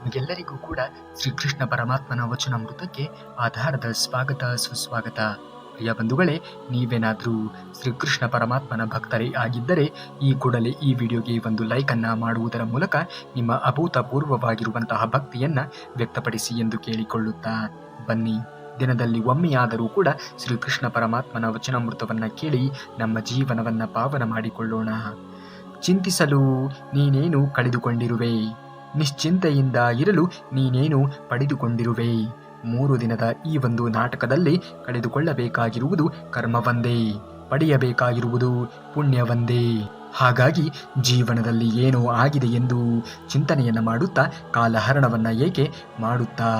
ಎಲ್ಲರಿಗೂ ಕೂಡ ಶ್ರೀಕೃಷ್ಣ ಪರಮಾತ್ಮನ ವಚನಾಮೃತಕ್ಕೆ ಆಧಾರದ ಸ್ವಾಗತ ಸುಸ್ವಾಗತ. ಪ್ರಿಯ ಬಂಧುಗಳೇ, ನೀವೇನಾದರೂ ಶ್ರೀಕೃಷ್ಣ ಪರಮಾತ್ಮನ ಭಕ್ತರೇ ಆಗಿದ್ದರೆ ಈ ಕೂಡಲೇ ಈ ವಿಡಿಯೋಗೆ ಒಂದು ಲೈಕನ್ನು ಮಾಡುವುದರ ಮೂಲಕ ನಿಮ್ಮ ಅಭೂತಪೂರ್ವವಾಗಿರುವಂತಹ ಭಕ್ತಿಯನ್ನು ವ್ಯಕ್ತಪಡಿಸಿ ಎಂದು ಕೇಳಿಕೊಳ್ಳುತ್ತಾ ಬನ್ನಿ. ದಿನದಲ್ಲಿ ಒಮ್ಮೆಯಾದರೂ ಕೂಡ ಶ್ರೀಕೃಷ್ಣ ಪರಮಾತ್ಮನ ವಚನಾಮೃತವನ್ನು ಕೇಳಿ ನಮ್ಮ ಜೀವನವನ್ನು ಪಾವನ ಮಾಡಿಕೊಳ್ಳೋಣ. ಚಿಂತಿಸಲು ನೀನೇನು ಕಳೆದುಕೊಂಡಿರುವೆ, ನಿಶ್ಚಿಂತೆಯಿಂದ ಇರಲು ನೀನೇನು ಪಡೆದುಕೊಂಡಿರುವೆ. 3 ದಿನದ ಈ ಒಂದು ನಾಟಕದಲ್ಲಿ ಕಳೆದುಕೊಳ್ಳಬೇಕಾಗಿರುವುದು ಕರ್ಮವೊಂದೇ, ಪಡೆಯಬೇಕಾಗಿರುವುದು ಪುಣ್ಯವೊಂದೇ. ಹಾಗಾಗಿ ಜೀವನದಲ್ಲಿ ಏನೋ ಆಗಿದೆ ಎಂದು ಚಿಂತನೆಯನ್ನು ಮಾಡುತ್ತಾ ಕಾಲಹರಣವನ್ನು ಏಕೆ ಮಾಡುತ್ತಾ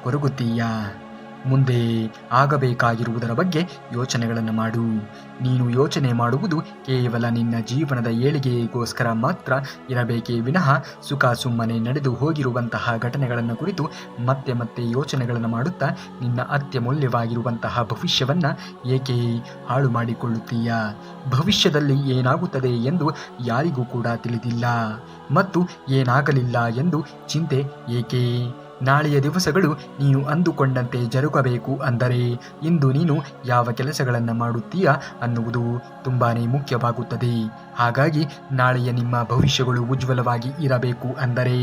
ಕೊರಗುತ್ತೀಯಾ? ಮುಂದೆ ಆಗಬೇಕಾಗಿರುವುದರ ಬಗ್ಗೆ ಯೋಚನೆಗಳನ್ನು ಮಾಡು. ನೀನು ಯೋಚನೆ ಮಾಡುವುದು ಕೇವಲ ನಿನ್ನ ಜೀವನದ ಏಳಿಗೆಗೋಸ್ಕರ ಮಾತ್ರ ಇರಬೇಕೇ ವಿನಃ ಸುಖ ಸುಮ್ಮನೆ ನಡೆದು ಹೋಗಿರುವಂತಹ ಘಟನೆಗಳನ್ನು ಕುರಿತು ಮತ್ತೆ ಮತ್ತೆ ಯೋಚನೆಗಳನ್ನು ಮಾಡುತ್ತಾ ನಿನ್ನ ಅತ್ಯಮೂಲ್ಯವಾಗಿರುವಂತಹ ಭವಿಷ್ಯವನ್ನು ಏಕೆ ಹಾಳು ಮಾಡಿಕೊಳ್ಳುತ್ತೀಯಾ? ಭವಿಷ್ಯದಲ್ಲಿ ಏನಾಗುತ್ತದೆ ಎಂದು ಯಾರಿಗೂ ಕೂಡ ತಿಳಿದಿಲ್ಲ ಮತ್ತು ಏನಾಗಲಿಲ್ಲ ಎಂದು ಚಿಂತೆ ಏಕೆ? ನಾಳೆಯ ದಿವಸಗಳು ನೀನು ಅಂದುಕೊಂಡಂತೆ ಜರುಗಬೇಕು ಅಂದರೆ ಇಂದು ನೀನು ಯಾವ ಕೆಲಸಗಳನ್ನು ಮಾಡುತ್ತೀಯಾ ಅನ್ನುವುದು ತುಂಬಾ ಮುಖ್ಯವಾಗುತ್ತದೆ. ಹಾಗಾಗಿ ನಾಳೆಯ ನಿಮ್ಮ ಭವಿಷ್ಯಗಳು ಉಜ್ವಲವಾಗಿ ಇರಬೇಕು ಅಂದರೆ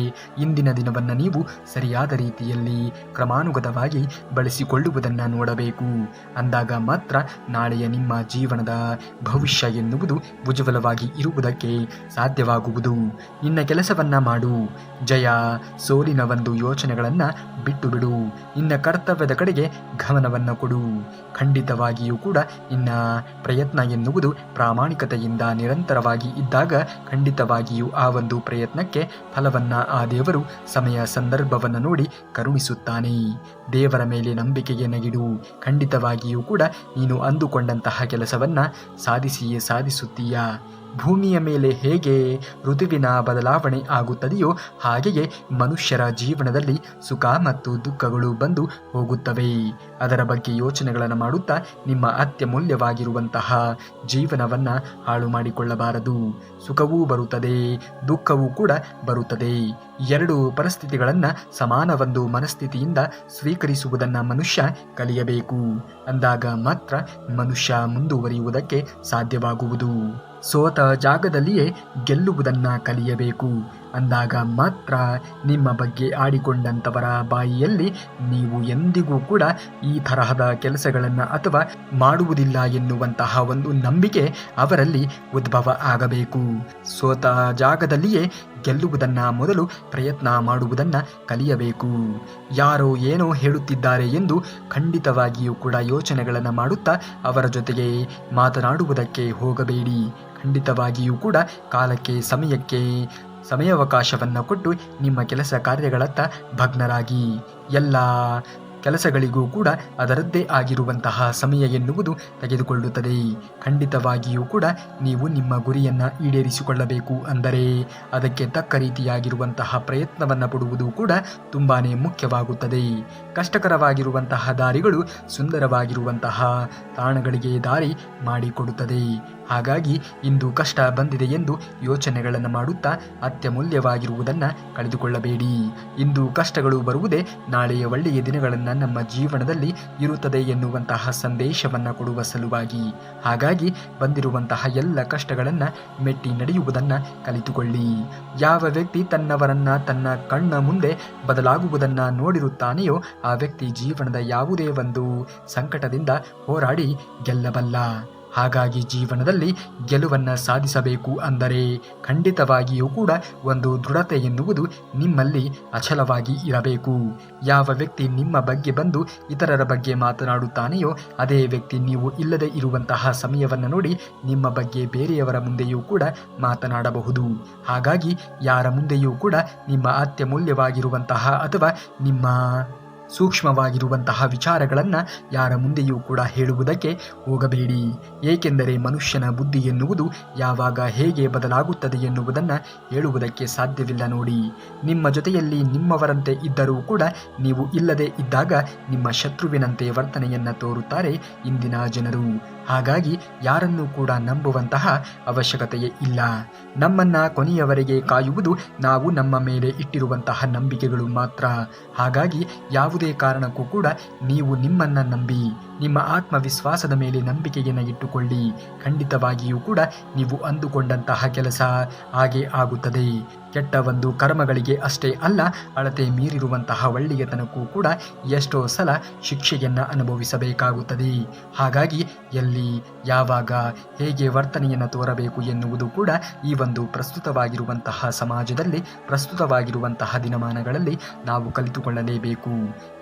ಇಂದಿನ ದಿನವನ್ನು ನೀವು ಸರಿಯಾದ ರೀತಿಯಲ್ಲಿ ಕ್ರಮಾನುಗತವಾಗಿ ಬಳಸಿಕೊಳ್ಳುವುದನ್ನು ನೋಡಬೇಕು. ಅಂದಾಗ ಮಾತ್ರ ನಾಳೆಯ ನಿಮ್ಮ ಜೀವನದ ಭವಿಷ್ಯ ಎನ್ನುವುದು ಉಜ್ವಲವಾಗಿ ಇರುವುದಕ್ಕೆ ಸಾಧ್ಯವಾಗುವುದು. ನಿನ್ನ ಕೆಲಸವನ್ನು ಮಾಡು. ಜಯ ಸೋಲಿನ ಒಂದು ಯೋಚನೆಗಳನ್ನು ಬಿಟ್ಟು ಬಿಡು. ನಿನ್ನ ಕರ್ತವ್ಯದ ಕಡೆಗೆ ಗಮನವನ್ನು ಕೊಡು. ಖಂಡಿತವಾಗಿಯೂ ಕೂಡ ನಿನ್ನ ಪ್ರಯತ್ನ ಎನ್ನುವುದು ಪ್ರಾಮಾಣಿಕತೆಯಿಂದ ನಿರಂತರವಾಗಿ ಇದ್ದಾಗ ಖಂಡಿತವಾಗಿಯೂ ಆ ಒಂದು ಪ್ರಯತ್ನಕ್ಕೆ ಫಲವನ್ನು ಆ ದೇವರು ಸಮಯ ಸಂದರ್ಭವನ್ನು ನೋಡಿ ಕರುಣಿಸುತ್ತಾನೆ. ದೇವರ ಮೇಲೆ ನಂಬಿಕೆಗೆ ನಗಿಡು. ಖಂಡಿತವಾಗಿಯೂ ಕೂಡ ನೀನು ಅಂದುಕೊಂಡಂತಹ ಕೆಲಸವನ್ನು ಸಾಧಿಸುತ್ತೀಯಾ? ಭೂಮಿಯ ಮೇಲೆ ಹೇಗೆ ಋತುವಿನ ಬದಲಾವಣೆ ಆಗುತ್ತದೆಯೋ ಹಾಗೆಯೇ ಮನುಷ್ಯರ ಜೀವನದಲ್ಲಿ ಸುಖ ಮತ್ತು ದುಃಖಗಳು ಬಂದು ಹೋಗುತ್ತವೆ. ಅದರ ಬಗ್ಗೆ ಯೋಚನೆಗಳನ್ನು ಮಾಡುತ್ತಾ ನಿಮ್ಮ ಅತ್ಯಮೂಲ್ಯವಾಗಿರುವಂತಹ ಜೀವನವನ್ನು ಹಾಳು ಮಾಡಿಕೊಳ್ಳಬಾರದು. ಸುಖವೂ ಬರುತ್ತದೆ, ದುಃಖವೂ ಕೂಡ ಬರುತ್ತದೆ. 2 ಪರಿಸ್ಥಿತಿಗಳನ್ನು ಸಮಾನ ಒಂದು ಮನಸ್ಥಿತಿಯಿಂದ ಸ್ವೀಕರಿಸುವುದನ್ನು ಮನುಷ್ಯ ಕಲಿಯಬೇಕು. ಅಂದಾಗ ಮಾತ್ರ ಮನುಷ್ಯ ಮುಂದುವರಿಯುವುದಕ್ಕೆ ಸಾಧ್ಯವಾಗುವುದು. ಸೋತ ಜಾಗದಲ್ಲಿಯೇ ಗೆಲ್ಲುವುದನ್ನು ಕಲಿಯಬೇಕು. ಅಂದಾಗ ಮಾತ್ರ ನಿಮ್ಮ ಬಗ್ಗೆ ಆಡಿಕೊಂಡಂಥವರ ಬಾಯಿಯಲ್ಲಿ ನೀವು ಎಂದಿಗೂ ಕೂಡ ಈ ತರಹದ ಕೆಲಸಗಳನ್ನು ಅಥವಾ ಮಾಡುವುದಿಲ್ಲ ಎನ್ನುವಂತಹ ಒಂದು ನಂಬಿಕೆ ಅವರಲ್ಲಿ ಉದ್ಭವ ಆಗಬೇಕು. ಸೋತ ಜಾಗದಲ್ಲಿಯೇ ಗೆಲ್ಲುವುದನ್ನು ಮೊದಲು ಪ್ರಯತ್ನ ಮಾಡುವುದನ್ನು ಕಲಿಯಬೇಕು. ಯಾರೋ ಏನೋ ಹೇಳುತ್ತಿದ್ದಾರೆ ಎಂದು ಖಂಡಿತವಾಗಿಯೂ ಕೂಡ ಯೋಚನೆಗಳನ್ನು ಮಾಡುತ್ತಾ ಅವರ ಜೊತೆಗೆ ಮಾತನಾಡುವುದಕ್ಕೆ ಹೋಗಬೇಡಿ. ಖಂಡಿತವಾಗಿಯೂ ಕೂಡ ಕಾಲಕ್ಕೆ ಸಮಯಾವಕಾಶವನ್ನು ಕೊಟ್ಟು ನಿಮ್ಮ ಕೆಲಸ ಕಾರ್ಯಗಳತ್ತ ಭಗ್ನರಾಗಿ. ಎಲ್ಲ ಕೆಲಸಗಳಿಗೂ ಕೂಡ ಅದರದ್ದೇ ಆಗಿರುವಂತಹ ಸಮಯ ಎನ್ನುವುದು ತೆಗೆದುಕೊಳ್ಳುತ್ತದೆ. ಖಂಡಿತವಾಗಿಯೂ ಕೂಡ ನೀವು ನಿಮ್ಮ ಗುರಿಯನ್ನು ಈಡೇರಿಸಿಕೊಳ್ಳಬೇಕು ಅಂದರೆ ಅದಕ್ಕೆ ತಕ್ಕ ರೀತಿಯಾಗಿರುವಂತಹ ಪ್ರಯತ್ನವನ್ನು ಪಡುವುದು ಕೂಡ ತುಂಬಾ ಮುಖ್ಯವಾಗುತ್ತದೆ. ಕಷ್ಟಕರವಾಗಿರುವಂತಹ ದಾರಿಗಳು ಸುಂದರವಾಗಿರುವಂತಹ ತಾಣಗಳಿಗೆ ದಾರಿ ಮಾಡಿಕೊಡುತ್ತದೆ. ಹಾಗಾಗಿ ಇಂದು ಕಷ್ಟ ಬಂದಿದೆ ಎಂದು ಯೋಚನೆಗಳನ್ನು ಮಾಡುತ್ತಾ ಅತ್ಯಮೂಲ್ಯವಾಗಿರುವುದನ್ನು ಕಳೆದುಕೊಳ್ಳಬೇಡಿ. ಇಂದು ಕಷ್ಟಗಳು ಬರುವುದೇ ನಾಳೆಯ ಒಳ್ಳೆಯ ದಿನಗಳನ್ನು ನಮ್ಮ ಜೀವನದಲ್ಲಿ ಇರುತ್ತದೆ ಎನ್ನುವಂತಹ ಸಂದೇಶವನ್ನು ಕೊಡುವ ಸಲುವಾಗಿ. ಹಾಗಾಗಿ ಬಂದಿರುವಂತಹ ಎಲ್ಲ ಕಷ್ಟಗಳನ್ನು ಮೆಟ್ಟಿ ನಡೆಯುವುದನ್ನು ಕಲಿತುಕೊಳ್ಳಿ. ಯಾವ ವ್ಯಕ್ತಿ ತನ್ನವರನ್ನು ತನ್ನ ಕಣ್ಣ ಮುಂದೆ ಬದಲಾಗುವುದನ್ನು ನೋಡಿರುತ್ತಾನೆಯೋ ಆ ವ್ಯಕ್ತಿ ಜೀವನದ ಯಾವುದೇ ಒಂದು ಸಂಕಟದಿಂದ ಹೋರಾಡಿ ಗೆಲ್ಲಬಲ್ಲ. ಹಾಗಾಗಿ ಜೀವನದಲ್ಲಿ ಗೆಲುವನ್ನು ಸಾಧಿಸಬೇಕು ಅಂದರೆ ಖಂಡಿತವಾಗಿಯೂ ಕೂಡ ಒಂದು ದೃಢತೆ ಎನ್ನುವುದು ನಿಮ್ಮಲ್ಲಿ ಅಚಲವಾಗಿ ಇರಬೇಕು. ಯಾವ ವ್ಯಕ್ತಿ ನಿಮ್ಮ ಬಗ್ಗೆ ಬಂದು ಇತರರ ಬಗ್ಗೆ ಮಾತನಾಡುತ್ತಾನೆಯೋ ಅದೇ ವ್ಯಕ್ತಿ ನೀವು ಇಲ್ಲದೆ ಇರುವಂತಹ ಸಮಯವನ್ನು ನೋಡಿ ನಿಮ್ಮ ಬಗ್ಗೆ ಬೇರೆಯವರ ಮುಂದೆಯೂ ಕೂಡ ಮಾತನಾಡಬಹುದು. ಹಾಗಾಗಿ ಯಾರ ಮುಂದೆಯೂ ಕೂಡ ನಿಮ್ಮ ಅತ್ಯಮೂಲ್ಯವಾಗಿರುವಂತಹ ಅಥವಾ ನಿಮ್ಮ ಸೂಕ್ಷ್ಮವಾಗಿರುವಂತಹ ವಿಚಾರಗಳನ್ನು ಯಾರ ಮುಂದೆಯೂ ಕೂಡ ಹೇಳುವುದಕ್ಕೆ ಹೋಗಬೇಡಿ. ಏಕೆಂದರೆ ಮನುಷ್ಯನ ಬುದ್ಧಿ ಎನ್ನುವುದು ಯಾವಾಗ ಹೇಗೆ ಬದಲಾಗುತ್ತದೆ ಎನ್ನುವುದನ್ನು ಹೇಳುವುದಕ್ಕೆ ಸಾಧ್ಯವಿಲ್ಲ. ನೋಡಿ, ನಿಮ್ಮ ಜೊತೆಯಲ್ಲಿ ನಿಮ್ಮವರಂತೆ ಇದ್ದರೂ ಕೂಡ ನೀವು ಇಲ್ಲದೆ ಇದ್ದಾಗ ನಿಮ್ಮ ಶತ್ರುವಿನಂತೆ ವರ್ತನೆಯನ್ನು ತೋರುತ್ತಾರೆ ಇಂದಿನ ಜನರು. ಹಾಗಾಗಿ ಯಾರನ್ನೂ ಕೂಡ ನಂಬುವಂತಹ ಅವಶ್ಯಕತೆಯೇ ಇಲ್ಲ. ನಮ್ಮನ್ನ ಕೊನೆಯವರೆಗೆ ಕಾಯುವುದು ನಾವು ನಮ್ಮ ಮೇಲೆ ಇಟ್ಟಿರುವಂತಹ ನಂಬಿಕೆಗಳು ಮಾತ್ರ. ಹಾಗಾಗಿ ಯಾವುದೇ ಕಾರಣಕ್ಕೂ ಕೂಡ ನೀವು ನಿಮ್ಮನ್ನ ನಂಬಿ ನಿಮ್ಮ ಆತ್ಮವಿಶ್ವಾಸದ ಮೇಲೆ ನಂಬಿಕೆಯನ್ನು ಇಟ್ಟುಕೊಳ್ಳಿ. ಖಂಡಿತವಾಗಿಯೂ ಕೂಡ ನೀವು ಅಂದುಕೊಂಡಂತಹ ಕೆಲಸ ಹಾಗೆ ಆಗುತ್ತದೆ. ಕೆಟ್ಟ ಒಂದು ಕರ್ಮಗಳಿಗೆ ಅಷ್ಟೇ ಅಲ್ಲ, ಅಳತೆ ಮೀರಿರುವಂತಹ ಒಳ್ಳೆಯತನಕ್ಕೂ ಕೂಡ ಎಷ್ಟೋ ಸಲ ಶಿಕ್ಷೆಯನ್ನು ಅನುಭವಿಸಬೇಕಾಗುತ್ತದೆ. ಹಾಗಾಗಿ ಎಲ್ಲಿ ಯಾವಾಗ ಹೇಗೆ ವರ್ತನೆಯನ್ನು ತೋರಬೇಕು ಎನ್ನುವುದು ಕೂಡ ಈ ಒಂದು ಪ್ರಸ್ತುತವಾಗಿರುವಂತಹ ಸಮಾಜದಲ್ಲಿ ಪ್ರಸ್ತುತವಾಗಿರುವಂತಹ ದಿನಮಾನಗಳಲ್ಲಿ ನಾವು ಕಲಿತುಕೊಳ್ಳಲೇಬೇಕು.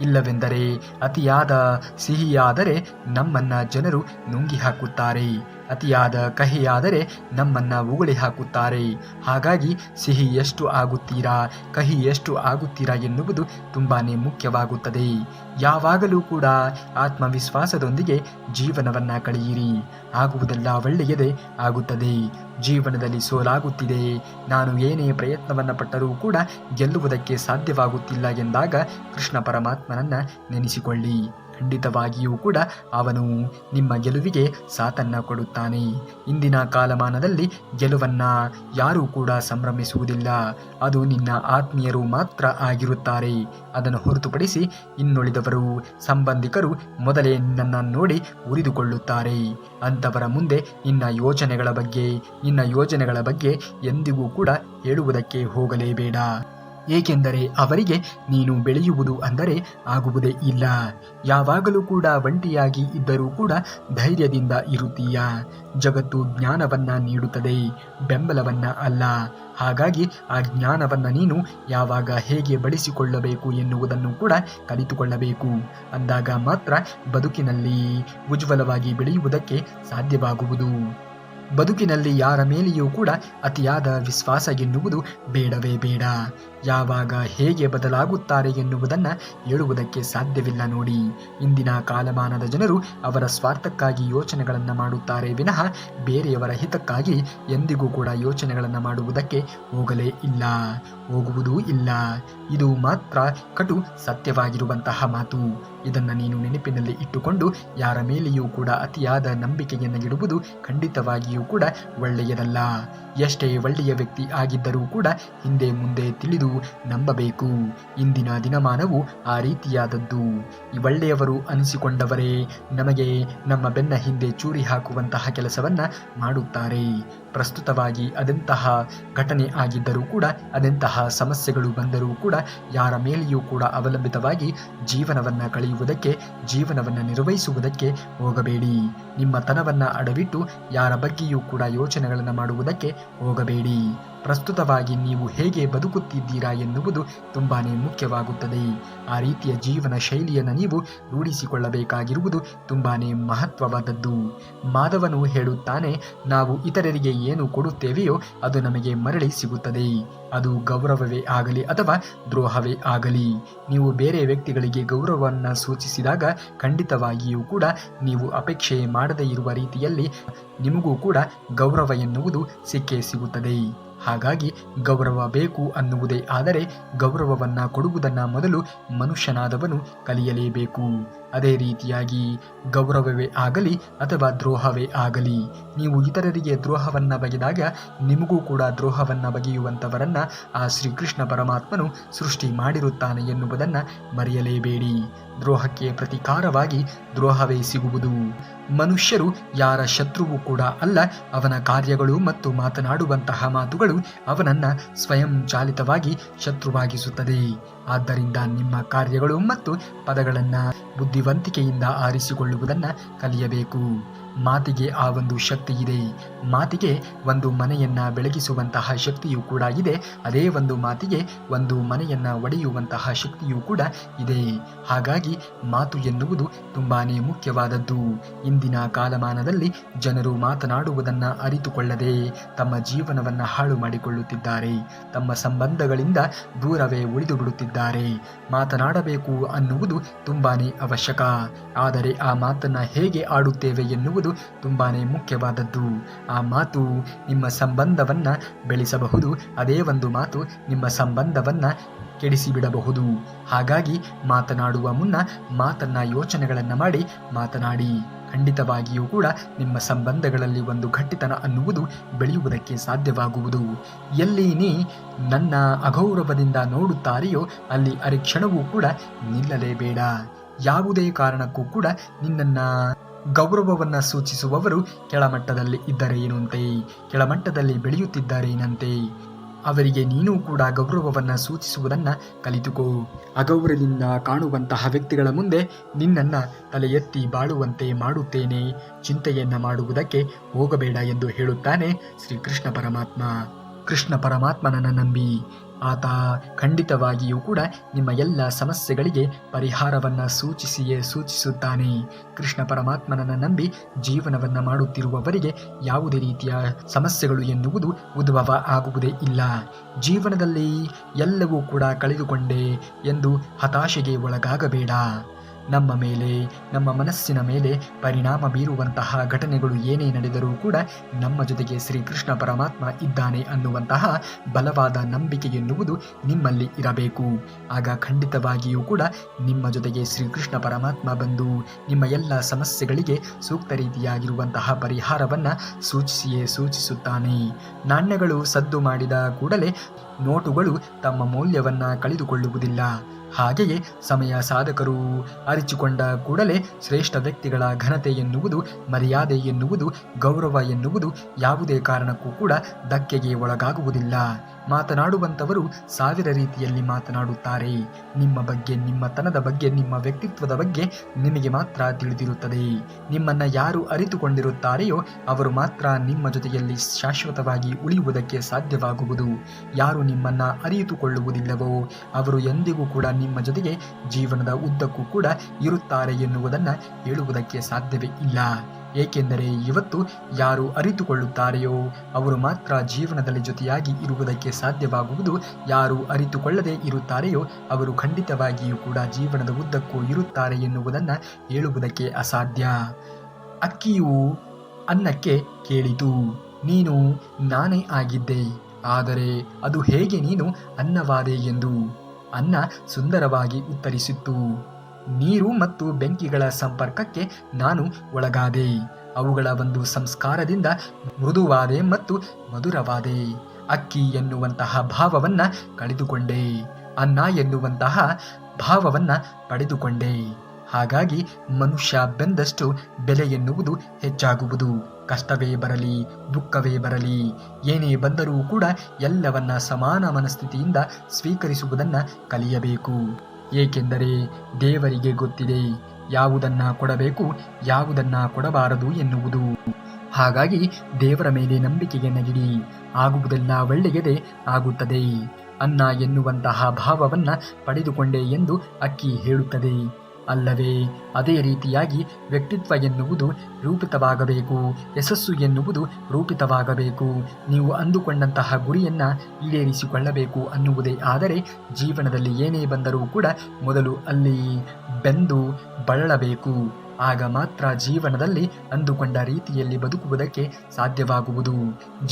ಇಲ್ಲವೆಂದರೆ ಅತಿಯಾದ ಸಿಹಿಯಾದರೆ ನಮ್ಮನ್ನ ಜನರು ನುಂಗಿ ಹಾಕುತ್ತಾರೆ, ಅತಿಯಾದ ಕಹಿಯಾದರೆ ನಮ್ಮನ್ನ ಉಗುಳಿ ಹಾಕುತ್ತಾರೆ. ಹಾಗಾಗಿ ಸಿಹಿ ಎಷ್ಟು ಆಗುತ್ತೀರಾ, ಕಹಿ ಎಷ್ಟು ಆಗುತ್ತೀರಾ ಎನ್ನುವುದು ತುಂಬಾನೇ ಮುಖ್ಯವಾಗುತ್ತದೆ. ಯಾವಾಗಲೂ ಕೂಡ ಆತ್ಮವಿಶ್ವಾಸದೊಂದಿಗೆ ಜೀವನವನ್ನ ಕಳೆಯಿರಿ. ಆಗುವುದೆಲ್ಲ ಒಳ್ಳೆಯದೇ ಆಗುತ್ತದೆ. ಜೀವನದಲ್ಲಿ ಸೋಲಾಗುತ್ತಿದೆ, ನಾನು ಏನೇ ಪ್ರಯತ್ನವನ್ನು ಪಟ್ಟರೂ ಕೂಡ ಗೆಲ್ಲುವುದಕ್ಕೆ ಸಾಧ್ಯವಾಗುತ್ತಿಲ್ಲ ಎಂದಾಗ ಕೃಷ್ಣ ಪರಮಾತ್ಮನನ್ನ ನೆನೆಸಿಕೊಳ್ಳಿ. ಖಂಡಿತವಾಗಿಯೂ ಕೂಡ ಅವನು ನಿಮ್ಮ ಗೆಲುವಿಗೆ ಸಾಥನ್ನ ಕೊಡುತ್ತಾನೆ. ಇಂದಿನ ಕಾಲಮಾನದಲ್ಲಿ ಗೆಲುವನ್ನ ಯಾರೂ ಕೂಡ ಸಂಭ್ರಮಿಸುವುದಿಲ್ಲ, ಅದು ನಿನ್ನ ಆತ್ಮೀಯರು ಮಾತ್ರ ಆಗಿರುತ್ತಾರೆ. ಅದನ್ನು ಹೊರತುಪಡಿಸಿ ಇನ್ನುಳಿದವರು ಸಂಬಂಧಿಕರು ಮೊದಲೇ ನಿನ್ನನ್ನು ನೋಡಿ ಉರಿದುಕೊಳ್ಳುತ್ತಾರೆ. ಅಂಥವರ ಮುಂದೆ ನಿನ್ನ ಯೋಜನೆಗಳ ಬಗ್ಗೆ ಎಂದಿಗೂ ಕೂಡ ಹೇಳುವುದಕ್ಕೆ ಹೋಗಲೇಬೇಡ. ಏಕೆಂದರೆ ಅವರಿಗೆ ನೀನು ಬೆಳೆಯುವುದು ಅಂದರೆ ಆಗುವುದೇ ಇಲ್ಲ. ಯಾವಾಗಲೂ ಕೂಡ ಒಂಟಿಯಾಗಿ ಇದ್ದರೂ ಕೂಡ ಧೈರ್ಯದಿಂದ ಇರುತ್ತೀಯ. ಜಗತ್ತು ಜ್ಞಾನವನ್ನ ನೀಡುತ್ತದೆ, ಬೆಂಬಲವನ್ನ ಅಲ್ಲ. ಹಾಗಾಗಿ ಆ ಜ್ಞಾನವನ್ನ ನೀನು ಯಾವಾಗ ಹೇಗೆ ಬಳಸಿಕೊಳ್ಳಬೇಕು ಎನ್ನುವುದನ್ನು ಕೂಡ ಕಲಿತುಕೊಳ್ಳಬೇಕು. ಅಂದಾಗ ಮಾತ್ರ ಬದುಕಿನಲ್ಲಿ ಉಜ್ವಲವಾಗಿ ಬೆಳೆಯುವುದಕ್ಕೆ ಸಾಧ್ಯವಾಗುವುದು. ಬದುಕಿನಲ್ಲಿ ಯಾರ ಮೇಲೆಯೂ ಕೂಡ ಅತಿಯಾದ ವಿಶ್ವಾಸ ಎನ್ನುವುದು ಬೇಡವೇ ಬೇಡ. ಯಾವಾಗ ಹೇಗೆ ಬದಲಾಗುತ್ತಾರೆ ಎನ್ನುವುದನ್ನು ಹೇಳುವುದಕ್ಕೆ ಸಾಧ್ಯವಿಲ್ಲ. ನೋಡಿ, ಇಂದಿನ ಕಾಲಮಾನದ ಜನರು ಅವರ ಸ್ವಾರ್ಥಕ್ಕಾಗಿ ಯೋಚನೆಗಳನ್ನು ಮಾಡುತ್ತಾರೆ ವಿನಃ ಬೇರೆಯವರ ಹಿತಕ್ಕಾಗಿ ಎಂದಿಗೂ ಕೂಡ ಯೋಚನೆಗಳನ್ನು ಮಾಡುವುದಕ್ಕೆ ಹೋಗುವುದೂ ಇಲ್ಲ. ಇದು ಮಾತ್ರ ಕಟು ಸತ್ಯವಾಗಿರುವಂತಹ ಮಾತು. ಇದನ್ನು ನೀನು ನೆನಪಿನಲ್ಲಿ ಇಟ್ಟುಕೊಂಡು ಯಾರ ಮೇಲೆಯೂ ಕೂಡ ಅತಿಯಾದ ನಂಬಿಕೆಯನ್ನು ಇಡುವುದು ಖಂಡಿತವಾಗಿಯೂ ಕೂಡ ಒಳ್ಳೆಯದಲ್ಲ. ಎಷ್ಟೇ ಒಳ್ಳೆಯ ವ್ಯಕ್ತಿ ಆಗಿದ್ದರೂ ಕೂಡ ಹಿಂದೆ ಮುಂದೆ ತಿಳಿದು ನಂಬಬೇಕು. ಇಂದಿನ ದಿನಮಾನವು ಆ ರೀತಿಯಾದದ್ದು. ಈ ಒಳ್ಳೆಯವರು ಅನಿಸಿಕೊಂಡವರೇ ನಮಗೆ ನಮ್ಮ ಬೆನ್ನ ಹಿಂದೆ ಚೂರಿ ಹಾಕುವಂತಹ ಕೆಲಸವನ್ನ ಮಾಡುತ್ತಾರೆ. ಪ್ರಸ್ತುತವಾಗಿ ಅದೆಂತಹ ಘಟನೆ ಆಗಿದ್ದರೂ ಕೂಡ, ಅದೆಂತಹ ಸಮಸ್ಯೆಗಳು ಬಂದರೂ ಕೂಡ ಯಾರ ಮೇಲೆಯೂ ಕೂಡ ಅವಲಂಬಿತವಾಗಿ ಜೀವನವನ್ನ ಕಳೆಯುವುದಕ್ಕೆ, ಜೀವನವನ್ನ ನಿರ್ವಹಿಸುವುದಕ್ಕೆ ಹೋಗಬೇಡಿ. ನಿಮ್ಮ ತನವನ್ನ ಅಡವಿಟ್ಟು ಯಾರ ಬಗ್ಗೆಯೂ ಕೂಡ ಯೋಚನೆಗಳನ್ನು ಮಾಡುವುದಕ್ಕೆ ಹೋಗಬೇಡಿ. ಪ್ರಸ್ತುತವಾಗಿ ನೀವು ಹೇಗೆ ಬದುಕುತ್ತಿದ್ದೀರಾ ಎನ್ನುವುದು ತುಂಬಾನೇ ಮುಖ್ಯವಾಗುತ್ತದೆ. ಆ ರೀತಿಯ ಜೀವನ ಶೈಲಿಯನ್ನು ನೀವು ರೂಢಿಸಿಕೊಳ್ಳಬೇಕಾಗಿರುವುದು ತುಂಬಾನೇ ಮಹತ್ವವಾದದ್ದು. ಮಾಧವನು ಹೇಳುತ್ತಾನೆ, ನಾವು ಇತರರಿಗೆ ಏನು ಕೊಡುತ್ತೇವೆಯೋ ಅದು ನಮಗೆ ಮರಳಿ ಸಿಗುತ್ತದೆ. ಅದು ಗೌರವವೇ ಆಗಲಿ ಅಥವಾ ದ್ರೋಹವೇ ಆಗಲಿ. ನೀವು ಬೇರೆ ವ್ಯಕ್ತಿಗಳಿಗೆ ಗೌರವವನ್ನು ಸೂಚಿಸಿದಾಗ ಖಂಡಿತವಾಗಿಯೂ ಕೂಡ ನೀವು ಅಪೇಕ್ಷೆ ಮಾಡದೇ ಇರುವ ರೀತಿಯಲ್ಲಿ ನಿಮಗೂ ಕೂಡ ಗೌರವ ಎನ್ನುವುದು ಸಿಕ್ಕೇ ಸಿಗುತ್ತದೆ. ಹಾಗಾಗಿ ಗೌರವ ಬೇಕು ಅನ್ನುವುದೇ ಆದರೆ ಗೌರವವನ್ನು ಕೊಡುವುದನ್ನು ಮೊದಲು ಮನುಷ್ಯನಾದವನು ಕಲಿಯಲೇಬೇಕು. ಅದೇ ರೀತಿಯಾಗಿ ಗೌರವವೇ ಆಗಲಿ ಅಥವಾ ದ್ರೋಹವೇ ಆಗಲಿ, ನೀವು ಇತರರಿಗೆ ದ್ರೋಹವನ್ನು ಬಗೆದಾಗ ನಿಮಗೂ ಕೂಡ ದ್ರೋಹವನ್ನು ಬಗೆಯುವಂಥವರನ್ನ ಆ ಶ್ರೀಕೃಷ್ಣ ಪರಮಾತ್ಮನು ಸೃಷ್ಟಿ ಮಾಡಿರುತ್ತಾನೆ ಎನ್ನುವುದನ್ನು ಮರೆಯಲೇಬೇಡಿ. ದ್ರೋಹಕ್ಕೆ ಪ್ರತಿಕಾರವಾಗಿ ದ್ರೋಹವೇ ಸಿಗುವುದು. ಮನುಷ್ಯರು ಯಾರ ಶತ್ರುವು ಕೂಡ ಅಲ್ಲ, ಅವನ ಕಾರ್ಯಗಳು ಮತ್ತು ಮಾತನಾಡುವಂತಹ ಮಾತುಗಳು ಅವನನ್ನು ಸ್ವಯಂ ಚಾಲಿತವಾಗಿ ಶತ್ರುವಾಗಿಸುತ್ತದೆ. ಆದ್ದರಿಂದ ನಿಮ್ಮ ಕಾರ್ಯಗಳು ಮತ್ತು ಪದಗಳನ್ನು ಬುದ್ಧಿವಂತಿಕೆಯಿಂದ ಆರಿಸಿಕೊಳ್ಳುವುದನ್ನು ಕಲಿಯಬೇಕು. ಮಾತಿಗೆ ಆ ಒಂದು ಶಕ್ತಿ ಇದೆ. ಮಾತಿಗೆ ಒಂದು ಮನೆಯನ್ನ ಬೆಳಗಿಸುವಂತಹ ಶಕ್ತಿಯೂ ಕೂಡ ಇದೆ. ಅದೇ ಒಂದು ಮಾತಿಗೆ ಒಂದು ಮನೆಯನ್ನ ಒಡೆಯುವಂತಹ ಶಕ್ತಿಯೂ ಕೂಡ ಇದೆ. ಹಾಗಾಗಿ ಮಾತು ಎನ್ನುವುದು ತುಂಬಾನೇ ಮುಖ್ಯವಾದದ್ದು. ಇಂದಿನ ಕಾಲಮಾನದಲ್ಲಿ ಜನರು ಮಾತನಾಡುವುದನ್ನ ಅರಿತುಕೊಳ್ಳದೆ ತಮ್ಮ ಜೀವನವನ್ನ ಹಾಳು ಮಾಡಿಕೊಳ್ಳುತ್ತಿದ್ದಾರೆ. ತಮ್ಮ ಸಂಬಂಧಗಳಿಂದ ದೂರವೇ ಉಳಿದು ಬಿಡುತ್ತಿದ್ದಾರೆ. ಮಾತನಾಡಬೇಕು ಅನ್ನುವುದು ತುಂಬಾನೇ ಅವಶ್ಯಕ. ಆದರೆ ಆ ಮಾತನ್ನ ಹೇಗೆ ಆಡುತ್ತೇವೆ ಎನ್ನುವುದು ತುಂಬಾನೇ ಮುಖ್ಯವಾದದ್ದು. ಆ ಮಾತು ನಿಮ್ಮ ಸಂಬಂಧವನ್ನ ಬೆಳೆಸಬಹುದು, ಅದೇ ಒಂದು ಮಾತು ನಿಮ್ಮ ಸಂಬಂಧವನ್ನ ಕೆಡಿಸಿಬಿಡಬಹುದು. ಹಾಗಾಗಿ ಮಾತನಾಡುವ ಮುನ್ನ ಮಾತನ್ನ ಯೋಚನೆಗಳನ್ನು ಮಾಡಿ ಮಾತನಾಡಿ. ಖಂಡಿತವಾಗಿಯೂ ಕೂಡ ನಿಮ್ಮ ಸಂಬಂಧಗಳಲ್ಲಿ ಒಂದು ಗಟ್ಟಿತನ ಅನ್ನುವುದು ಬೆಳೆಯುವುದಕ್ಕೆ ಸಾಧ್ಯವಾಗುವುದು. ಎಲ್ಲಿ ನೀ ನನ್ನ ಅಗೌರವದಿಂದ ನೋಡುತ್ತಾರೆಯೋ ಅಲ್ಲಿ ಅರೆಕ್ಷಣವೂ ಕೂಡ ನಿಲ್ಲಲೇಬೇಡ. ಯಾವುದೇ ಕಾರಣಕ್ಕೂ ಕೂಡ ನಿನ್ನನ್ನು ಗೌರವವನ್ನು ಸೂಚಿಸುವವರು ಕೆಳಮಟ್ಟದಲ್ಲಿ ಇದ್ದರೇನಂತೆ, ಕೆಳಮಟ್ಟದಲ್ಲಿ ಬೆಳೆಯುತ್ತಿದ್ದಾರೇನಂತೆ, ಅವರಿಗೆ ನೀನು ಕೂಡ ಗೌರವವನ್ನು ಸೂಚಿಸುವುದನ್ನು ಕಲಿತುಕೋ. ಅಗೌರವದಿಂದ ಕಾಣುವಂತಹ ವ್ಯಕ್ತಿಗಳ ಮುಂದೆ ನಿನ್ನನ್ನು ತಲೆ ಎತ್ತಿ ಬಾಳುವಂತೆ ಮಾಡುತ್ತೇನೆ, ಚಿಂತೆಯನ್ನು ಮಾಡುವುದಕ್ಕೆ ಹೋಗಬೇಡ ಎಂದು ಹೇಳುತ್ತಾನೆ ಶ್ರೀಕೃಷ್ಣ ಪರಮಾತ್ಮ. ಕೃಷ್ಣ ಪರಮಾತ್ಮನನ್ನು ನಂಬಿ ಆತ ಖಂಡಿತವಾಗಿಯೂ ಕೂಡ ನಿಮ್ಮ ಎಲ್ಲ ಸಮಸ್ಯೆಗಳಿಗೆ ಪರಿಹಾರವನ್ನು ಸೂಚಿಸುತ್ತಾನೆ. ಕೃಷ್ಣ ಪರಮಾತ್ಮನನ್ನು ನಂಬಿ ಜೀವನವನ್ನು ಮಾಡುತ್ತಿರುವವರಿಗೆ ಯಾವುದೇ ರೀತಿಯ ಸಮಸ್ಯೆಗಳು ಎನ್ನುವುದು ಉದ್ಭವ ಆಗುವುದೇ ಇಲ್ಲ. ಜೀವನದಲ್ಲಿ ಎಲ್ಲವೂ ಕೂಡ ಕಳೆದುಕೊಂಡೆ ಎಂದು ಹತಾಶೆಗೆ ಒಳಗಾಗಬೇಡ. ನಮ್ಮ ಮೇಲೆ, ನಮ್ಮ ಮನಸ್ಸಿನ ಮೇಲೆ ಪರಿಣಾಮ ಬೀರುವಂತಹ ಘಟನೆಗಳು ಏನೇ ನಡೆದರೂ ಕೂಡ ನಮ್ಮ ಜೊತೆಗೆ ಶ್ರೀಕೃಷ್ಣ ಪರಮಾತ್ಮ ಇದ್ದಾನೆ ಅನ್ನುವಂತಹ ಬಲವಾದ ನಂಬಿಕೆ ಎನ್ನುವುದು ನಿಮ್ಮಲ್ಲಿ ಇರಬೇಕು. ಆಗ ಖಂಡಿತವಾಗಿಯೂ ಕೂಡ ನಿಮ್ಮ ಜೊತೆಗೆ ಶ್ರೀಕೃಷ್ಣ ಪರಮಾತ್ಮ ಬಂದು ನಿಮ್ಮ ಎಲ್ಲ ಸಮಸ್ಯೆಗಳಿಗೆ ಸೂಕ್ತ ರೀತಿಯಾಗಿರುವಂತಹ ಪರಿಹಾರವನ್ನು ಸೂಚಿಸುತ್ತಾನೆ. ನಾಣ್ಯಗಳು ಸದ್ದು ಮಾಡಿದ ಕೂಡಲೇ ನೋಟುಗಳು ತಮ್ಮ ಮೌಲ್ಯವನ್ನು ಕಳೆದುಕೊಳ್ಳುವುದಿಲ್ಲ. ಹಾಗೆಯೇ ಸಮಯ ಸಾಧಕರು ಅರಿತುಕೊಂಡ ಕೂಡಲೇ ಶ್ರೇಷ್ಠ ವ್ಯಕ್ತಿಗಳ ಘನತೆ ಎನ್ನುವುದು, ಮರ್ಯಾದೆ ಎನ್ನುವುದು, ಗೌರವ ಎನ್ನುವುದು ಯಾವುದೇ ಕಾರಣಕ್ಕೂ ಕೂಡ ಧಕ್ಕೆಗೆ ಒಳಗಾಗುವುದಿಲ್ಲ. ಮಾತನಾಡುವಂಥವರು ಸಾವಿರ ರೀತಿಯಲ್ಲಿ ಮಾತನಾಡುತ್ತಾರೆ. ನಿಮ್ಮ ಬಗ್ಗೆ, ನಿಮ್ಮತನದ ಬಗ್ಗೆ, ನಿಮ್ಮ ವ್ಯಕ್ತಿತ್ವದ ಬಗ್ಗೆ ನಿಮಗೆ ಮಾತ್ರ ತಿಳಿದಿರುತ್ತದೆ. ನಿಮ್ಮನ್ನು ಯಾರು ಅರಿತುಕೊಂಡಿರುತ್ತಾರೆಯೋ ಅವರು ಮಾತ್ರ ನಿಮ್ಮ ಜೊತೆಯಲ್ಲಿ ಶಾಶ್ವತವಾಗಿ ಉಳಿಯುವುದಕ್ಕೆ ಸಾಧ್ಯವಾಗುವುದು. ಯಾರು ನಿಮ್ಮನ್ನು ಅರಿತುಕೊಳ್ಳುವುದಿಲ್ಲವೋ ಅವರು ಎಂದಿಗೂ ಕೂಡ ನಿಮ್ಮ ಜೊತೆಗೆ ಜೀವನದ ಉದ್ದಕ್ಕೂ ಕೂಡ ಇರುತ್ತಾರೆ ಎನ್ನುವುದನ್ನು ಹೇಳುವುದಕ್ಕೆ ಸಾಧ್ಯವೇ ಇಲ್ಲ. ಏಕೆಂದರೆ ಇವತ್ತು ಯಾರು ಅರಿತುಕೊಳ್ಳುತ್ತಾರೆಯೋ ಅವರು ಮಾತ್ರ ಜೀವನದಲ್ಲಿ ಜೊತೆಯಾಗಿ ಇರುವುದಕ್ಕೆ ಸಾಧ್ಯವಾಗುವುದು. ಯಾರು ಅರಿತುಕೊಳ್ಳದೇ ಇರುತ್ತಾರೆಯೋ ಅವರು ಖಂಡಿತವಾಗಿಯೂ ಕೂಡ ಜೀವನದ ಉದ್ದಕ್ಕೂ ಇರುತ್ತಾರೆ ಎನ್ನುವುದನ್ನು ಹೇಳುವುದಕ್ಕೆ ಅಸಾಧ್ಯ. ಅಕ್ಕಿಯು ಅನ್ನಕ್ಕೆ ಕೇಳಿತು, ನೀನು ನಾನೇ ಆಗಿದ್ದೆ, ಆದರೆ ಅದು ಹೇಗೆ ನೀನು ಅನ್ನವಾದೆ ಎಂದು. ಅನ್ನ ಸುಂದರವಾಗಿ ಉತ್ತರಿಸಿತ್ತು, ನೀರು ಮತ್ತು ಬೆಂಕಿಗಳ ಸಂಪರ್ಕಕ್ಕೆ ನಾನು ಒಳಗಾದೆ. ಅವುಗಳ ಒಂದು ಸಂಸ್ಕಾರದಿಂದ ಮೃದುವಾದೆ ಮತ್ತು ಮಧುರವಾದೆ. ಅಕ್ಕಿ ಎನ್ನುವಂತಹ ಭಾವವನ್ನು ಕಳೆದುಕೊಂಡೆ, ಅನ್ನ ಎನ್ನುವಂತಹ ಭಾವವನ್ನು ಪಡೆದುಕೊಂಡೆ. ಹಾಗಾಗಿ ಮನುಷ್ಯ ಬೆಂದಷ್ಟು ಬೆಲೆ ಎನ್ನುವುದು ಹೆಚ್ಚಾಗುವುದು. ಕಷ್ಟವೇ ಬರಲಿ, ದುಃಖವೇ ಬರಲಿ, ಏನೇ ಬಂದರೂ ಕೂಡ ಎಲ್ಲವನ್ನ ಸಮಾನ ಮನಸ್ಥಿತಿಯಿಂದ ಸ್ವೀಕರಿಸುವುದನ್ನು ಕಲಿಯಬೇಕು. ಏಕೆಂದರೆ ದೇವರಿಗೆ ಗೊತ್ತಿದೆ ಯಾವುದನ್ನು ಕೊಡಬೇಕು, ಯಾವುದನ್ನು ಕೊಡಬಾರದು ಎನ್ನುವುದು. ಹಾಗಾಗಿ ದೇವರ ಮೇಲೆ ನಂಬಿಕೆಯನ್ನು ಇಡಿ, ಆಗುವುದೆಲ್ಲ ಒಳ್ಳೆಯದೇ ಆಗುತ್ತದೆ. ಅನ್ನ ಎನ್ನುವಂತಹ ಭಾವವನ್ನು ಪಡೆದುಕೊಂಡೆ ಎಂದು ಅಕ್ಕಿ ಹೇಳುತ್ತದೆ ಅಲ್ಲವೇ? ಅದೇ ರೀತಿಯಾಗಿ ವ್ಯಕ್ತಿತ್ವ ಎನ್ನುವುದು ರೂಪಿತವಾಗಬೇಕು, ಯಶಸ್ಸು ಎನ್ನುವುದು ರೂಪಿತವಾಗಬೇಕು. ನೀವು ಅಂದುಕೊಂಡಂತಹ ಗುರಿಯನ್ನು ಈಡೇರಿಸಿಕೊಳ್ಳಬೇಕು ಅನ್ನುವುದೇ ಆದರೆ ಜೀವನದಲ್ಲಿ ಏನೇ ಬಂದರೂ ಕೂಡ ಮೊದಲು ಅಲ್ಲಿ ಬೆಂದು ಬಳಲಬೇಕು. ಆಗ ಮಾತ್ರ ಜೀವನದಲ್ಲಿ ಅಂದುಕೊಂಡ ರೀತಿಯಲ್ಲಿ ಬದುಕುವುದಕ್ಕೆ ಸಾಧ್ಯವಾಗುವುದು.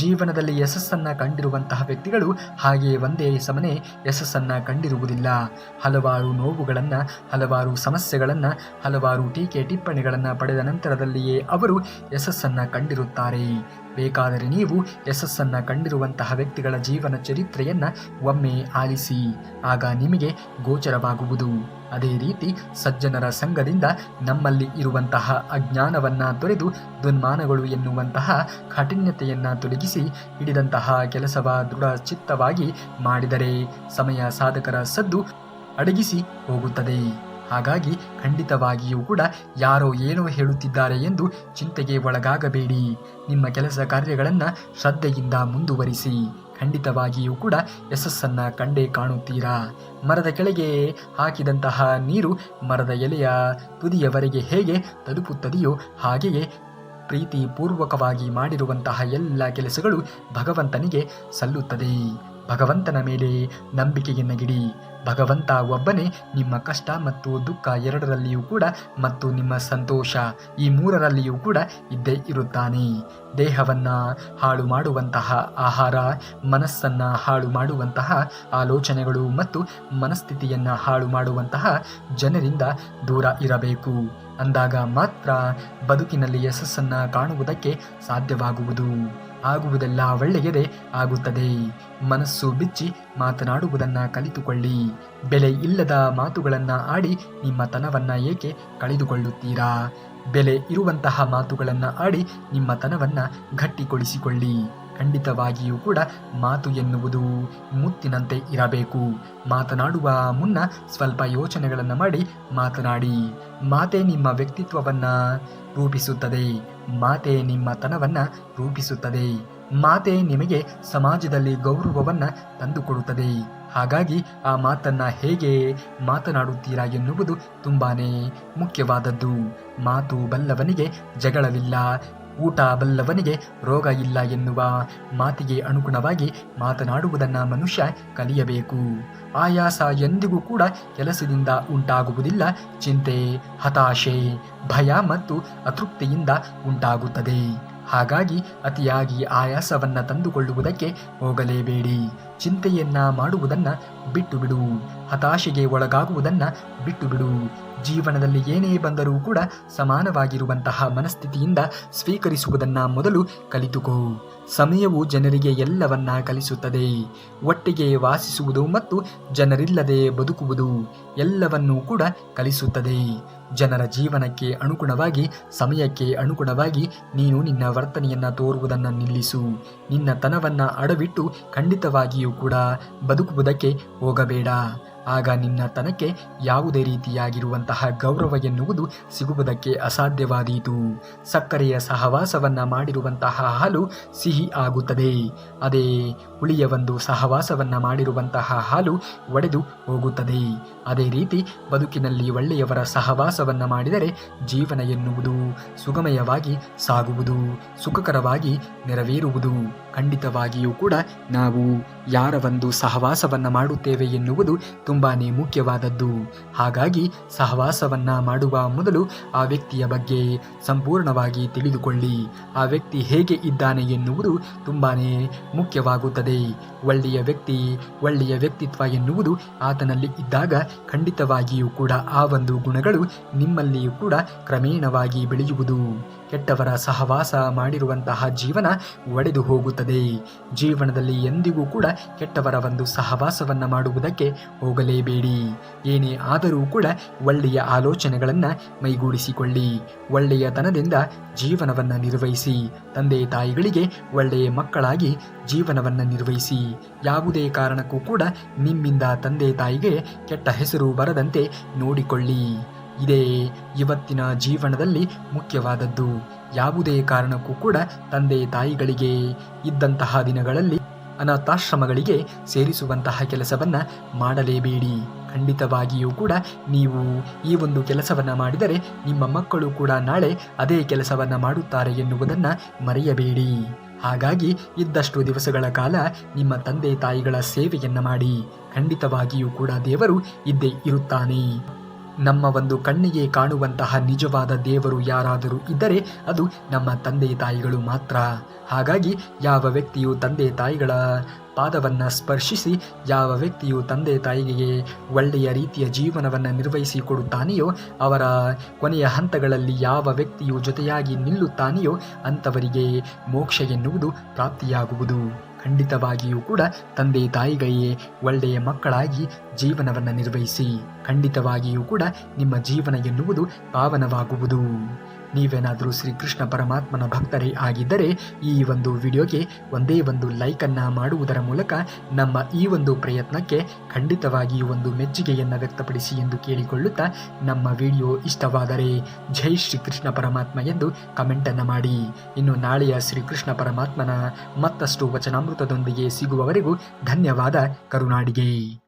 ಜೀವನದಲ್ಲಿ ಯಶಸ್ಸನ್ನು ಕಂಡಿರುವಂತಹ ವ್ಯಕ್ತಿಗಳು ಹಾಗೆ ಒಂದೇ ಸಮನೆ ಯಶಸ್ಸನ್ನು ಕಂಡಿರುವುದಿಲ್ಲ. ಹಲವಾರು ನೋವುಗಳನ್ನು, ಹಲವಾರು ಸಮಸ್ಯೆಗಳನ್ನು, ಹಲವಾರು ಟೀಕೆ ಟಿಪ್ಪಣಿಗಳನ್ನು ಪಡೆದ ನಂತರದಲ್ಲಿಯೇ ಅವರು ಯಶಸ್ಸನ್ನು ಕಂಡಿರುತ್ತಾರೆ. ಬೇಕಾದರೆ ನೀವು ಯಶಸ್ಸನ್ನು ಕಂಡಿರುವಂತಹ ವ್ಯಕ್ತಿಗಳ ಜೀವನ ಚರಿತ್ರೆಯನ್ನು ಒಮ್ಮೆ ಆಲಿಸಿ, ಆಗ ನಿಮಗೆ ಗೋಚರವಾಗುವುದು. ಅದೇ ರೀತಿ ಸಜ್ಜನರ ಸಂಘದಿಂದ ನಮ್ಮಲ್ಲಿ ಇರುವಂತಹ ಅಜ್ಞಾನವನ್ನು ತೊರೆದು ದುನ್ಮಾನಗಳು ಎನ್ನುವಂತಹ ಕಠಿಣ್ಯತೆಯನ್ನು ತೊಲಗಿಸಿ ಹಿಡಿದಂತಹ ಕೆಲಸವ ದೃಢ ಚಿತ್ತವಾಗಿ ಮಾಡಿದರೆ ಸಮಯ ಸಾಧಕರ ಸದ್ದು ಅಡಗಿಸಿ ಹೋಗುತ್ತದೆ. ಹಾಗಾಗಿ ಖಂಡಿತವಾಗಿಯೂ ಕೂಡ ಯಾರೋ ಏನೋ ಹೇಳುತ್ತಿದ್ದಾರೆ ಎಂದು ಚಿಂತೆಗೆ ಒಳಗಾಗಬೇಡಿ. ನಿಮ್ಮ ಕೆಲಸ ಕಾರ್ಯಗಳನ್ನು ಶ್ರದ್ಧೆಯಿಂದ ಮುಂದುವರಿಸಿ. ಖಂಡಿತವಾಗಿಯೂ ಕೂಡ ಯಶಸ್ಸನ್ನು ಕಂಡೇ ಕಾಣುತ್ತೀರಾ. ಮರದ ಕೆಳಗೆ ಹಾಕಿದಂತಹ ನೀರು ಮರದ ಎಲೆಯ ತುದಿಯವರೆಗೆ ಹೇಗೆ ತಲುಪುತ್ತದೆಯೋ ಹಾಗೆಯೇ ಪ್ರೀತಿ ಪೂರ್ವಕವಾಗಿ ಮಾಡಿರುವಂತಹ ಎಲ್ಲ ಕೆಲಸಗಳು ಭಗವಂತನಿಗೆ ಸಲ್ಲುತ್ತದೆ. ಭಗವಂತನ ಮೇಲೆ ನಂಬಿಕೆಯನ್ನಗಿಡಿ. ಭಗವಂತ ಒಬ್ಬನೇ ನಿಮ್ಮ ಕಷ್ಟ ಮತ್ತು ದುಃಖ ಎರಡರಲ್ಲಿಯೂ ಕೂಡ ಮತ್ತು ನಿಮ್ಮ ಸಂತೋಷ ಈ ಮೂರರಲ್ಲಿಯೂ ಕೂಡ ಇದ್ದೇ ಇರುತ್ತಾನೆ. ದೇಹವನ್ನು ಹಾಳು ಮಾಡುವಂತಹ ಆಹಾರ, ಮನಸ್ಸನ್ನು ಹಾಳು ಮಾಡುವಂತಹ ಆಲೋಚನೆಗಳು ಮತ್ತು ಮನಸ್ಥಿತಿಯನ್ನು ಹಾಳು ಮಾಡುವಂತಹ ಜನರಿಂದ ದೂರ ಇರಬೇಕು. ಅಂದಾಗ ಮಾತ್ರ ಬದುಕಿನಲ್ಲಿ ಯಶಸ್ಸನ್ನು ಕಾಣುವುದಕ್ಕೆ ಸಾಧ್ಯವಾಗುವುದು. ಆಗುವುದೆಲ್ಲ ಒಳ್ಳೆಯದೇ ಆಗುತ್ತದೆ. ಮನಸ್ಸು ಬಿಚ್ಚಿ ಮಾತನಾಡುವುದನ್ನು ಕಲಿತುಕೊಳ್ಳಿ. ಬೆಲೆ ಇಲ್ಲದ ಮಾತುಗಳನ್ನು ಆಡಿ ನಿಮ್ಮ ತನವನ್ನು ಏಕೆ ಕಳೆದುಕೊಳ್ಳುತ್ತೀರಾ? ಬೆಲೆ ಇರುವಂತಹ ಮಾತುಗಳನ್ನು ಆಡಿ ನಿಮ್ಮ ತನವನ್ನು ಗಟ್ಟಿಗೊಳಿಸಿಕೊಳ್ಳಿ. ಖಂಡಿತವಾಗಿಯೂ ಕೂಡ ಮಾತು ಎನ್ನುವುದು ಮುತ್ತಿನಂತೆ ಇರಬೇಕು. ಮಾತನಾಡುವ ಮುನ್ನ ಸ್ವಲ್ಪ ಯೋಚನೆಗಳನ್ನು ಮಾಡಿ ಮಾತನಾಡಿ. ಮಾತೇ ನಿಮ್ಮ ವ್ಯಕ್ತಿತ್ವವನ್ನು ರೂಪಿಸುತ್ತದೆ. ಮಾತೇ ನಿಮ್ಮ ತನವನ್ನು ರೂಪಿಸುತ್ತದೆ. ಮಾತೇ ನಿಮಗೆ ಸಮಾಜದಲ್ಲಿ ಗೌರವವನ್ನು ತಂದುಕೊಡುತ್ತದೆ. ಹಾಗಾಗಿ ಆ ಮಾತನ್ನು ಹೇಗೆ ಮಾತನಾಡುತ್ತೀರಾ ಎನ್ನುವುದು ತುಂಬಾ ಮುಖ್ಯವಾದದ್ದು. ಮಾತು ಬಲ್ಲವನಿಗೆ ಜಗಳವಿಲ್ಲ, ಊಟ ಬಲ್ಲವನಿಗೆ ರೋಗ ಇಲ್ಲ ಎನ್ನುವ ಮಾತಿಗೆ ಅನುಗುಣವಾಗಿ ಮಾತನಾಡುವುದನ್ನು ಮನುಷ್ಯ ಕಲಿಯಬೇಕು. ಆಯಾಸ ಎಂದಿಗೂ ಕೂಡ ಕೆಲಸದಿಂದ ಉಂಟಾಗುವುದಿಲ್ಲ. ಚಿಂತೆ, ಹತಾಶೆ, ಭಯ ಮತ್ತು ಅತೃಪ್ತಿಯಿಂದ ಉಂಟಾಗುತ್ತದೆ. ಹಾಗಾಗಿ ಅತಿಯಾಗಿ ಆಯಾಸವನ್ನು ತಂದುಕೊಳ್ಳುವುದಕ್ಕೆ ಹೋಗಲೇಬೇಡಿ. ಚಿಂತೆಯನ್ನು ಮಾಡುವುದನ್ನು ಬಿಟ್ಟು ಬಿಡು. ಹತಾಶೆಗೆ ಒಳಗಾಗುವುದನ್ನು ಬಿಟ್ಟು ಬಿಡು. ಜೀವನದಲ್ಲಿ ಏನೇ ಬಂದರೂ ಕೂಡ ಸಮಾನವಾಗಿರುವಂತಹ ಮನಸ್ಥಿತಿಯಿಂದ ಸ್ವೀಕರಿಸುವುದನ್ನು ಮೊದಲು ಕಲಿತುಕೋ. ಸಮಯವು ಜನರಿಗೆ ಎಲ್ಲವನ್ನ ಕಲಿಸುತ್ತದೆ. ಒಟ್ಟಿಗೆ ವಾಸಿಸುವುದು ಮತ್ತು ಜನರಿಲ್ಲದೆ ಬದುಕುವುದು ಎಲ್ಲವನ್ನೂ ಕೂಡ ಕಲಿಸುತ್ತದೆ. ಜನರ ಜೀವನಕ್ಕೆ ಅನುಗುಣವಾಗಿ, ಸಮಯಕ್ಕೆ ಅನುಗುಣವಾಗಿ ನೀನು ನಿನ್ನ ವರ್ತನೆಯನ್ನು ತೋರುವುದನ್ನು ನಿಲ್ಲಿಸು. ನಿನ್ನ ತನವನ್ನು ಅಡವಿಟ್ಟು ಖಂಡಿತವಾಗಿಯೂ ಕೂಡ ಬದುಕುವುದಕ್ಕೆ ಹೋಗಬೇಡ. ಆಗ ನಿನ್ನ ತನಕ್ಕೆ ಯಾವುದೇ ರೀತಿಯಾಗಿರುವಂತಹ ಗೌರವ ಎನ್ನುವುದು ಸಿಗುವುದಕ್ಕೆ ಅಸಾಧ್ಯವಾದೀತು. ಸಕ್ಕರೆಯ ಸಹವಾಸವನ್ನು ಮಾಡಿರುವಂತಹ ಹಾಲು ಸಿಹಿ ಆಗುತ್ತದೆ. ಅದೇ ಹುಳಿಯ ಒಂದು ಸಹವಾಸವನ್ನು ಮಾಡಿರುವಂತಹ ಹಾಲು ಒಡೆದು ಹೋಗುತ್ತದೆ. ಅದೇ ರೀತಿ ಬದುಕಿನಲ್ಲಿ ಒಳ್ಳೆಯವರ ಸಹವಾಸವನ್ನು ಮಾಡಿದರೆ ಜೀವನ ಎನ್ನುವುದು ಸುಗಮಯವಾಗಿ ಸಾಗುವುದು, ಸುಖಕರವಾಗಿ ನೆರವೇರುವುದು. ಖಂಡಿತವಾಗಿಯೂ ಕೂಡ ನಾವು ಯಾರ ಒಂದು ಸಹವಾಸವನ್ನು ಮಾಡುತ್ತೇವೆ ಎನ್ನುವುದು ತುಂಬಾ ಮುಖ್ಯವಾದದ್ದು. ಹಾಗಾಗಿ ಸಹವಾಸವನ್ನು ಮಾಡುವ ಮೊದಲು ಆ ವ್ಯಕ್ತಿಯ ಬಗ್ಗೆ ಸಂಪೂರ್ಣವಾಗಿ ತಿಳಿದುಕೊಳ್ಳಿ. ಆ ವ್ಯಕ್ತಿ ಹೇಗೆ ಇದ್ದಾನೆ ಎನ್ನುವುದು ತುಂಬಾ ಮುಖ್ಯವಾಗುತ್ತದೆ. ಒಳ್ಳೆಯ ವ್ಯಕ್ತಿ, ಒಳ್ಳೆಯ ವ್ಯಕ್ತಿತ್ವ ಎನ್ನುವುದು ಆತನಲ್ಲಿ ಇದ್ದಾಗ ಖಂಡಿತವಾಗಿಯೂ ಕೂಡ ಆ ಒಂದು ಗುಣಗಳು ನಿಮ್ಮಲ್ಲಿಯೂ ಕೂಡ ಕ್ರಮೇಣವಾಗಿ ಬೆಳೆಯುವುದು. ಕೆಟ್ಟವರ ಸಹವಾಸ ಮಾಡಿರುವಂತಹ ಜೀವನ ಒಡೆದು ಹೋಗುತ್ತದೆ. ಜೀವನದಲ್ಲಿ ಎಂದಿಗೂ ಕೂಡ ಕೆಟ್ಟವರ ಒಂದು ಸಹವಾಸವನ್ನು ಮಾಡುವುದಕ್ಕೆ ಹೋಗಲೇಬೇಡಿ. ಏನೇ ಆದರೂ ಕೂಡ ಒಳ್ಳೆಯ ಆಲೋಚನೆಗಳನ್ನು ಮೈಗೂಡಿಸಿಕೊಳ್ಳಿ. ಒಳ್ಳೆಯತನದಿಂದ ಜೀವನವನ್ನು ನಿರ್ವಹಿಸಿ. ತಂದೆ ತಾಯಿಗಳಿಗೆ ಒಳ್ಳೆಯ ಮಕ್ಕಳಾಗಿ ಜೀವನವನ್ನು ನಿರ್ವಹಿಸಿ. ಯಾವುದೇ ಕಾರಣಕ್ಕೂ ಕೂಡ ನಿಮ್ಮಿಂದ ತಂದೆ ತಾಯಿಗೆ ಕೆಟ್ಟ ಹೆಸರು ಬರದಂತೆ ನೋಡಿಕೊಳ್ಳಿ. ಇದೇ ಇವತ್ತಿನ ಜೀವನದಲ್ಲಿ ಮುಖ್ಯವಾದದ್ದು. ಯಾವುದೇ ಕಾರಣಕ್ಕೂ ಕೂಡ ತಂದೆ ತಾಯಿಗಳಿಗೆ ಇದ್ದಂತಹ ದಿನಗಳಲ್ಲಿ ಅನಾಥಾಶ್ರಮಗಳಿಗೆ ಸೇರಿಸುವಂತಹ ಕೆಲಸವನ್ನು ಮಾಡಲೇಬೇಡಿ. ಖಂಡಿತವಾಗಿಯೂ ಕೂಡ ನೀವು ಈ ಒಂದು ಕೆಲಸವನ್ನು ಮಾಡಿದರೆ ನಿಮ್ಮ ಮಕ್ಕಳು ಕೂಡ ನಾಳೆ ಅದೇ ಕೆಲಸವನ್ನು ಮಾಡುತ್ತಾರೆ ಎನ್ನುವುದನ್ನು ಮರೆಯಬೇಡಿ. ಹಾಗಾಗಿ ಇದ್ದಷ್ಟು ದಿವಸಗಳ ಕಾಲ ನಿಮ್ಮ ತಂದೆ ತಾಯಿಗಳ ಸೇವೆಯನ್ನು ಮಾಡಿ. ಖಂಡಿತವಾಗಿಯೂ ಕೂಡ ದೇವರು ಇದ್ದೇ ಇರುತ್ತಾನೆ. ನಮ್ಮ ಒಂದು ಕಣ್ಣಿಗೆ ಕಾಣುವಂತಹ ನಿಜವಾದ ದೇವರು ಯಾರಾದರೂ ಇದ್ದರೆ ಅದು ನಮ್ಮ ತಂದೆ ತಾಯಿಗಳು ಮಾತ್ರ. ಹಾಗಾಗಿ ಯಾವ ವ್ಯಕ್ತಿಯು ತಂದೆ ತಾಯಿಗಳ ಪಾದವನ್ನು ಸ್ಪರ್ಶಿಸಿ, ಯಾವ ವ್ಯಕ್ತಿಯು ತಂದೆ ತಾಯಿಗೆ ಒಳ್ಳೆಯ ರೀತಿಯ ಜೀವನವನ್ನು ನಿರ್ವಹಿಸಿಕೊಡುತ್ತಾನೆಯೋ, ಅವರ ಕೊನೆಯ ಹಂತಗಳಲ್ಲಿ ಯಾವ ವ್ಯಕ್ತಿಯು ಜೊತೆಯಾಗಿ ನಿಲ್ಲುತ್ತಾನೆಯೋ ಅಂಥವರಿಗೆ ಮೋಕ್ಷ ಎನ್ನುವುದು ಪ್ರಾಪ್ತಿಯಾಗುವುದು. ಖಂಡಿತವಾಗಿಯೂ ಕೂಡ ತಂದೆ ತಾಯಿಗಳಿಗೆ ಒಳ್ಳೆಯ ಮಕ್ಕಳಾಗಿ ಜೀವನವನ್ನು ನಿರ್ವಹಿಸಿ. ಖಂಡಿತವಾಗಿಯೂ ಕೂಡ ನಿಮ್ಮ ಜೀವನ ಎನ್ನುವುದು ಪಾವನವಾಗುವುದು. ನೀವೇನಾದರೂ ಶ್ರೀಕೃಷ್ಣ ಪರಮಾತ್ಮನ ಭಕ್ತರೇ ಆಗಿದ್ದರೆ ಈ ಒಂದು ವಿಡಿಯೋಗೆ ಒಂದೇ ಒಂದು ಲೈಕನ್ನು ಮಾಡುವುದರ ಮೂಲಕ ನಮ್ಮ ಈ ಒಂದು ಪ್ರಯತ್ನಕ್ಕೆ ಖಂಡಿತವಾಗಿಯೂ ಒಂದು ಮೆಚ್ಚುಗೆಯನ್ನು ವ್ಯಕ್ತಪಡಿಸಿ ಎಂದು ಕೇಳಿಕೊಳ್ಳುತ್ತಾ, ನಮ್ಮ ವಿಡಿಯೋ ಇಷ್ಟವಾದರೆ ಜೈ ಶ್ರೀಕೃಷ್ಣ ಪರಮಾತ್ಮ ಎಂದು ಕಮೆಂಟನ್ನು ಮಾಡಿ. ಇನ್ನು ನಾಳೆಯ ಶ್ರೀಕೃಷ್ಣ ಪರಮಾತ್ಮನ ಮತ್ತಷ್ಟು ವಚನಾಮೃತದೊಂದಿಗೆ ಸಿಗುವವರೆಗೂ ಧನ್ಯವಾದ. ಕರುನಾಡಿಗೆ.